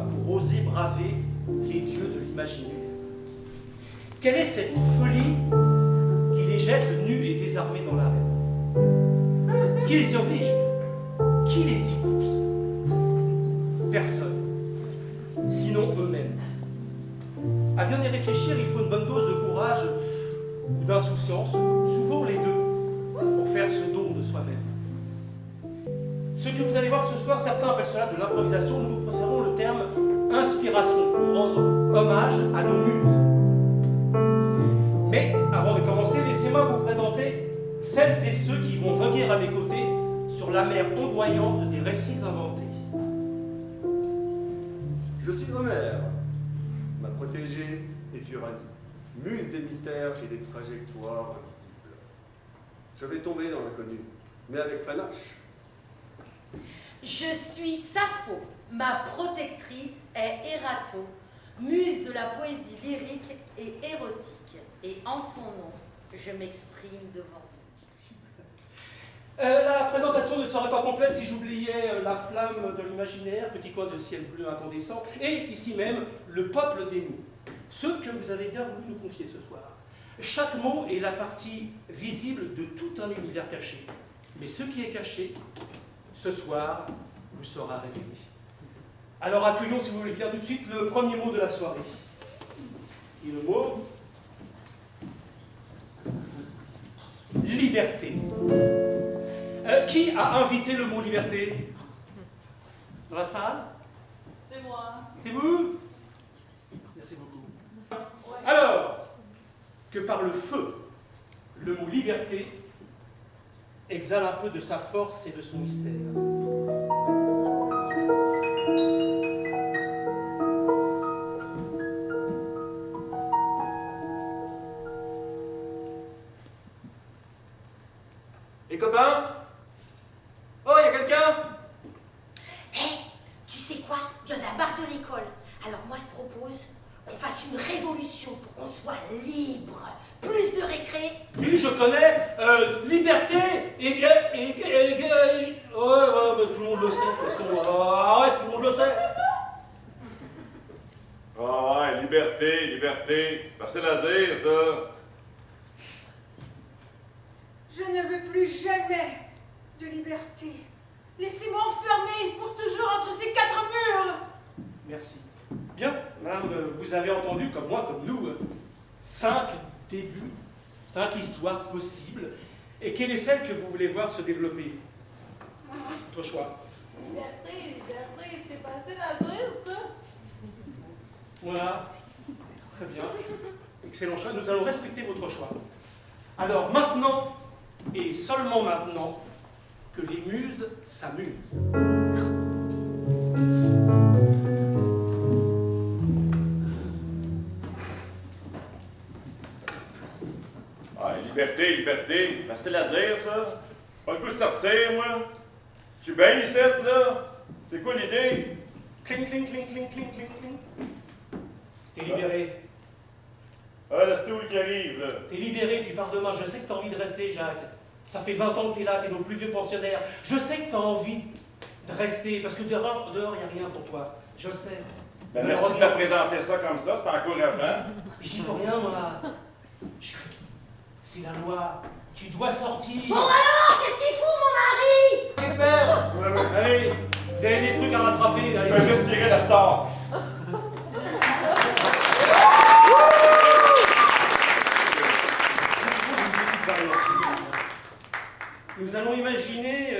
pour oser braver les dieux de l'imaginaire? Quelle est cette folie qui les jette nus et désarmés dans l'arène? Qui les y oblige? Qui les y pousse? Personne, sinon eux-mêmes. À bien y réfléchir, il faut une bonne dose de courage ou d'insouciance, souvent les deux, pour faire ce don de soi-même. Ce que vous allez voir ce soir, certains appellent cela de l'improvisation, nous préférons le terme inspiration pour rendre hommage à nos muses. Mais avant de commencer, laissez-moi vous présenter celles et ceux qui vont voguer à mes côtés sur la mer ondoyante des récits inventés. Je suis Homère, ma protégée est Uranie, muse des mystères et des trajectoires invisibles. Je vais tomber dans l'inconnu, mais avec panache. Je suis Sappho, ma protectrice est Erato, muse de la poésie lyrique et érotique, et en son nom, je m'exprime devant vous. La présentation ne serait pas complète si j'oubliais la flamme de l'imaginaire, petit coin de ciel bleu incandescent, et ici même, le peuple des mots, ceux que vous avez bien voulu nous confier ce soir. Chaque mot est la partie visible de tout un univers caché, mais ce qui est caché, ce soir, vous sera révélé. Alors accueillons, si vous voulez bien, tout de suite le premier mot de la soirée. Et le mot liberté. Qui a invité le mot liberté dans la salle? C'est moi. C'est vous? Merci beaucoup. Alors, que par le feu, le mot liberté exhale un peu de sa force et de son mystère. Les copains? Oh, il y a quelqu'un? Hé, tu sais quoi? Il y en a marre de l'école. Alors moi je propose qu'on fasse une révolution pour qu'on soit libre. Plus de récré. Oui, je connais. Liberté et... Ouais, mais tout le monde le sait, de toute façon. Arrête, tout le monde le sait. Ah ouais, liberté, liberté. Facile à dire, ça. Je ne veux plus jamais de liberté. Laissez-moi enfermé pour toujours entre ces quatre murs. Merci. Bien, madame, vous avez entendu, comme moi, comme nous, 5 débuts, 5 histoires possibles. Et quelle est celle que vous voulez voir se développer? Votre choix. Liberté, liberté, c'est facile à dire, ça. Voilà. Très bien. Excellent choix. Nous allons respecter votre choix. Alors maintenant, et seulement maintenant, que les muses s'amusent. Ah, liberté, liberté. Facile à dire, ça. Pas le goût de sortir, moi. Je suis bien ici, là. C'est quoi l'idée? Cling, cling, cling, cling, cling, cling, cling. T'es libéré. Ah, là, c'est où qui arrive, là? T'es libéré, tu pars demain. Je sais que t'as envie de rester, Jacques. Ça fait 20 ans que t'es là, t'es nos plus vieux pensionnaires. Je sais que t'as envie de rester, parce que dehors, il n'y a rien pour toi. Je sais. Ben, merci de me présenter ça comme ça, c'est encourageant. J'y peux rien, moi. Jacques, c'est la loi. Tu dois sortir. Bon alors, qu'est-ce qu'il fout, mon mari? Super! Ouais, ouais. Allez, vous avez des trucs à rattraper. Je Allez. vais juste tirer la star. Nous allons imaginer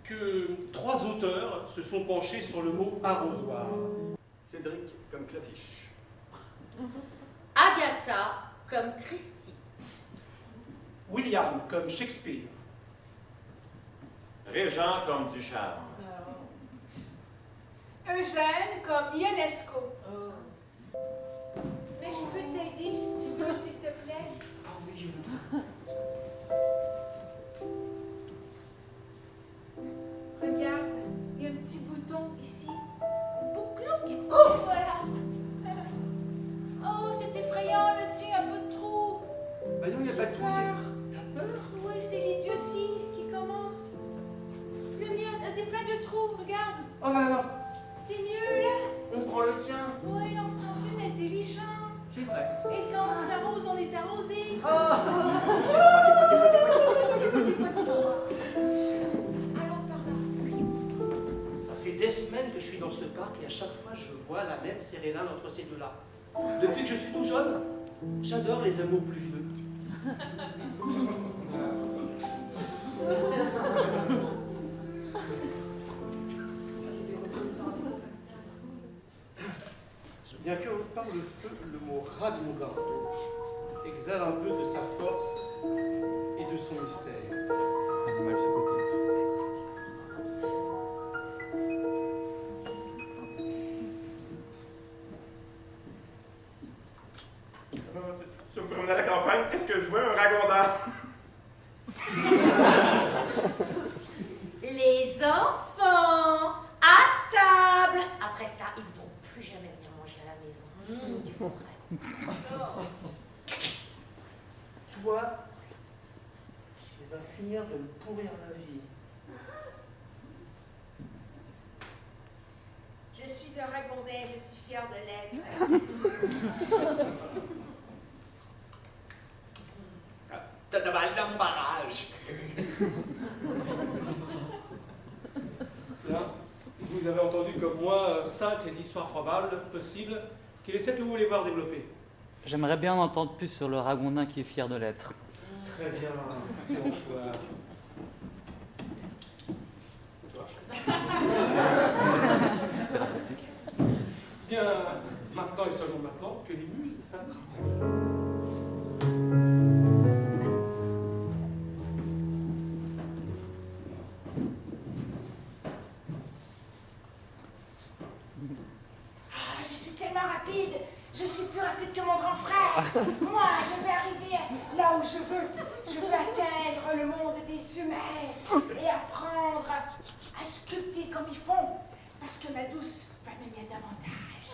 que 3 auteurs se sont penchés sur le mot arrosoir. Cédric comme claviche. Agatha comme Christie. William comme Shakespeare. Régent comme du charme. Eugène comme Ionesco. Mais je peux t'aider si tu veux, s'il te plaît. Ah oui, Regarde, il y a un petit bouton ici. Bouclouc! Oh, voilà! Oh, c'est effrayant, le tien a un peu de trou. Bah non, il n'y a pas de trou. Peur. T'as peur? Oui, c'est l'idiotie qui commence. Le mien a des plein de trous, regarde. Oh bah alors, C'est mieux, là. pas la même sérénade entre ces deux-là. Depuis que je suis tout jeune, j'adore les amours plus vieux. Bien que par le feu, le mot Radmougans exhale un peu de sa force et de son mystère. Ça va mal ce côté. Je me promenais à la campagne, qu'est-ce que je vois? Un ragondin! Les enfants, à table. Après ça, ils voudront plus jamais venir manger à la maison. Du bon rêve. Toi, tu vas finir de me pourrir la vie. Je suis un ragondin, je suis fière de l'être. T'as mal dans mon barrage. Bien. Vous avez entendu comme moi 5 histoires probables, possibles. Quelle est celle que vous voulez voir développer? J'aimerais bien en entendre plus sur le ragondin qui est fier de l'être. Très bien, c'est mon choix. C'est thérapeutique. Bien, maintenant et seulement maintenant que les muses s'apprennent. Ah, je suis tellement rapide. Je suis plus rapide que mon grand frère. Moi, je vais arriver là où je veux. Je veux atteindre le monde des humains et apprendre à sculpter comme ils font. Parce que ma douce va m'aimer davantage.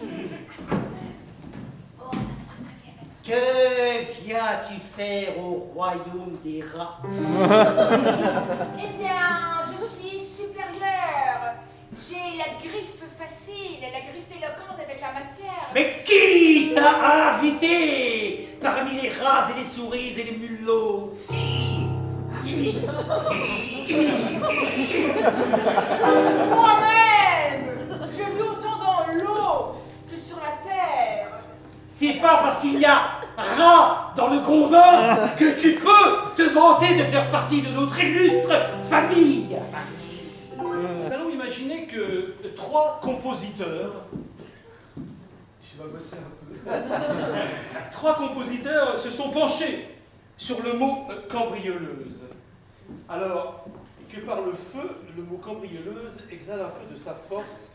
Oh, ça va très bien, ça va. Que viens-tu faire au royaume des rats? Eh bien, je suis supérieure. J'ai la griffe facile, la griffe éloquente avec la matière. Mais qui t'a invité parmi les rats et les souris et les mulots? Moi-même, j'ai vu autant dans l'eau que sur la terre. C'est pas parce qu'il y a rat dans le Gondor que tu peux te vanter de faire partie de notre illustre famille. Nous allons imaginer que 3 compositeurs, tu vas bosser un peu, 3 compositeurs se sont penchés sur le mot cambrioleuse. Alors que par le feu, le mot cambrioleuse exhale un peu de sa force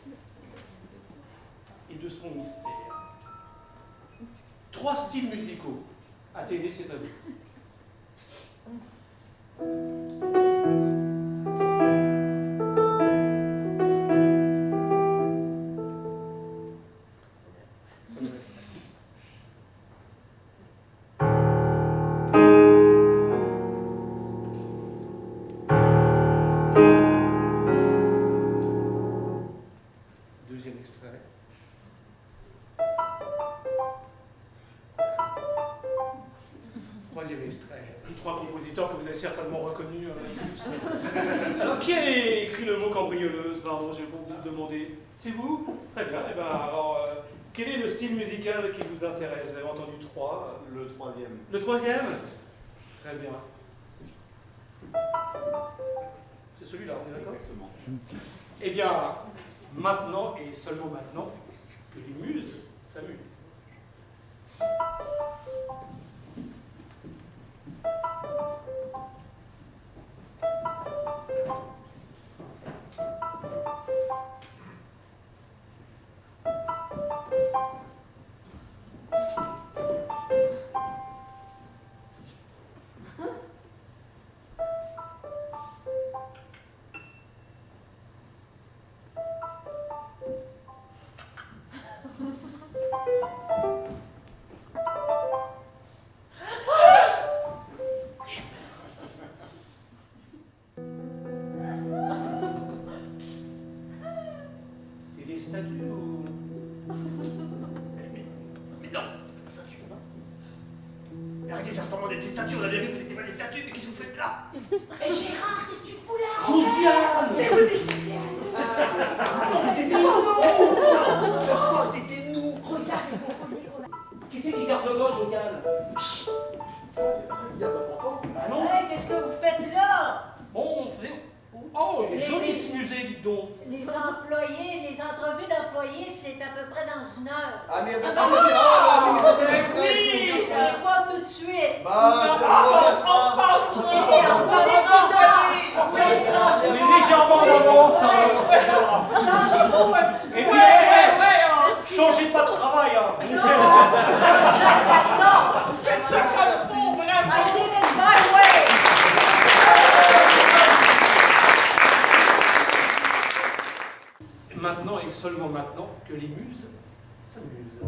et de son mystère. 3 styles musicaux. Athénée, c'est à vous. Deuxième extrait. Troisième extrait. 3 compositeurs que vous avez certainement reconnus. Alors, qui a écrit le mot cambrioleuse? Pardon, j'ai oublié de demander. C'est vous? Très bien. Et ben, alors, quel est le style musical qui vous intéresse? Vous avez entendu 3. Le troisième. Le troisième? Très bien. C'est celui-là, on est d'accord? Exactement. Eh bien, maintenant, et seulement maintenant, que les muses s'amusent. Arrêtez de faire semblant d'être des statues, on a bien vu que vous n'étiez pas des statues, mais qu'est-ce que vous faites là? Mais Gérard, qu'est-ce que tu fous là? Josiane! Mais oui, mais c'était... Non, mais c'était pas vous! Non, ce soir, c'était nous! Regarde les comprenez qu'on a... Qui c'est qui garde le gosse, Josiane? Il y a pas d'enfant. Ah non? Qu'est-ce que vous faites là? Bon, on faisait... Oh, il est joli ce musée, dites donc. Les employés, les entrevues d'employés, c'est à peu près dans 1 heure. Ah, mais ça, c'est ah, mais ça, c'est l'express. C'est pas tout de suite. Bah, c'est On On est légèrement en avance. Changez-vous un petit peu. Et puis, changez pas de travail. Hein. Non, faites ça comme ça, bravo. I did it my way. Maintenant et seulement maintenant que les muses s'amusent.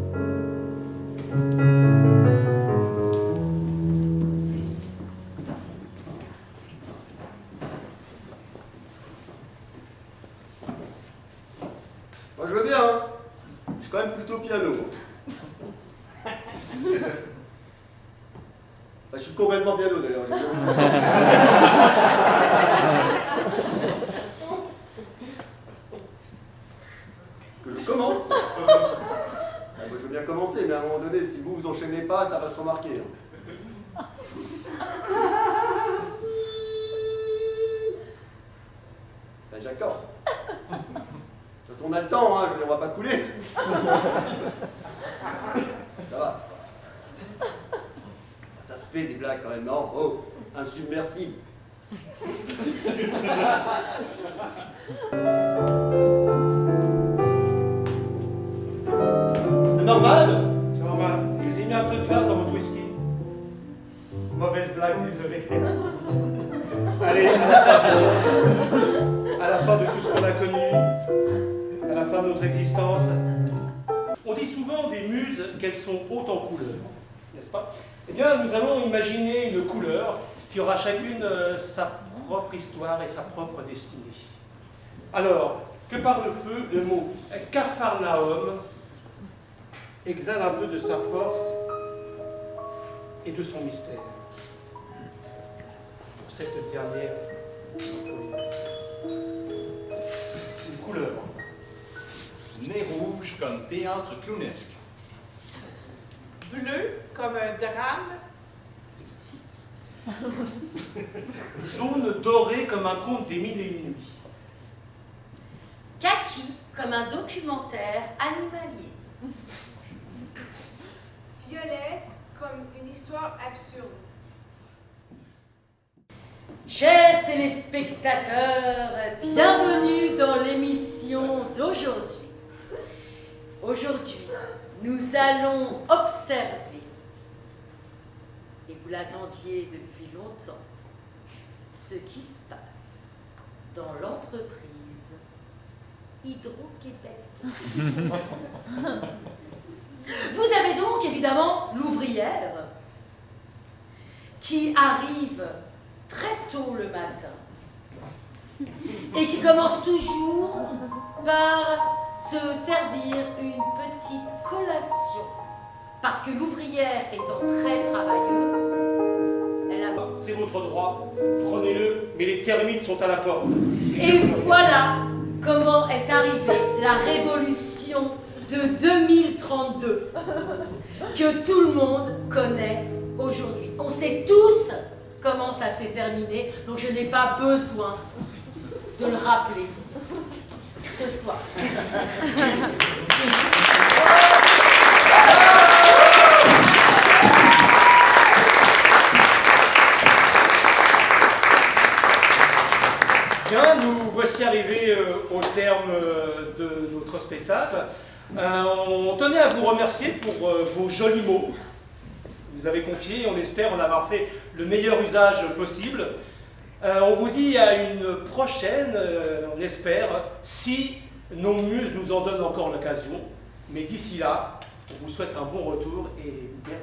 Moi, je veux bien, hein. Je suis quand même plutôt piano. Bah, je suis complètement piano, d'ailleurs. J'ai bien vu que je commence. Ah, moi, je veux bien commencer, mais à un moment donné, si vous vous enchaînez pas, ça va se remarquer. Hein. Ben, j'accorde. De toute façon, on a le temps, hein, je veux dire, on va pas couler. Ça va. Ça se fait des blagues quand même, non? Oh, insubmersible. C'est normal? C'est normal. Je vous ai mis un peu de classe dans votre whisky. Mauvaise blague, désolé. Allez, à la fin de tout ce qu'on a connu, à la fin de notre existence, on dit souvent des muses qu'elles sont hautes en couleurs, n'est-ce pas? Eh bien, nous allons imaginer une couleur qui aura chacune sa propre histoire et sa propre destinée. Alors, que par le feu, le mot Capharnaüm exhale un peu de sa force et de son mystère. Pour cette dernière une couleur. Nez rouge comme théâtre clownesque. Bleu comme un drame. Jaune doré comme un conte des 1000 et une nuits. Kaki comme un documentaire animalier. Violet comme une histoire absurde. Chers téléspectateurs, bienvenue dans l'émission d'aujourd'hui. Aujourd'hui, nous allons observer, et vous l'attendiez depuis longtemps, ce qui se passe dans l'entreprise Hydro-Québec. Vous avez donc évidemment l'ouvrière qui arrive très tôt le matin et qui commence toujours par se servir une petite collation parce que l'ouvrière étant très travailleuse, elle a... C'est votre droit, prenez-le, mais les termites sont à la porte. Et voilà comment est arrivée la révolution de 2032 que tout le monde connaît aujourd'hui. On sait tous comment ça s'est terminé, donc je n'ai pas besoin de le rappeler ce soir. Bien, nous voici arrivés au terme de notre spectacle. On tenait à vous remercier pour vos jolis mots. Vous avez confié, on espère en avoir fait le meilleur usage possible. On vous dit à une prochaine, on espère, si nos muses nous en donnent encore l'occasion. Mais d'ici là, on vous souhaite un bon retour et merci.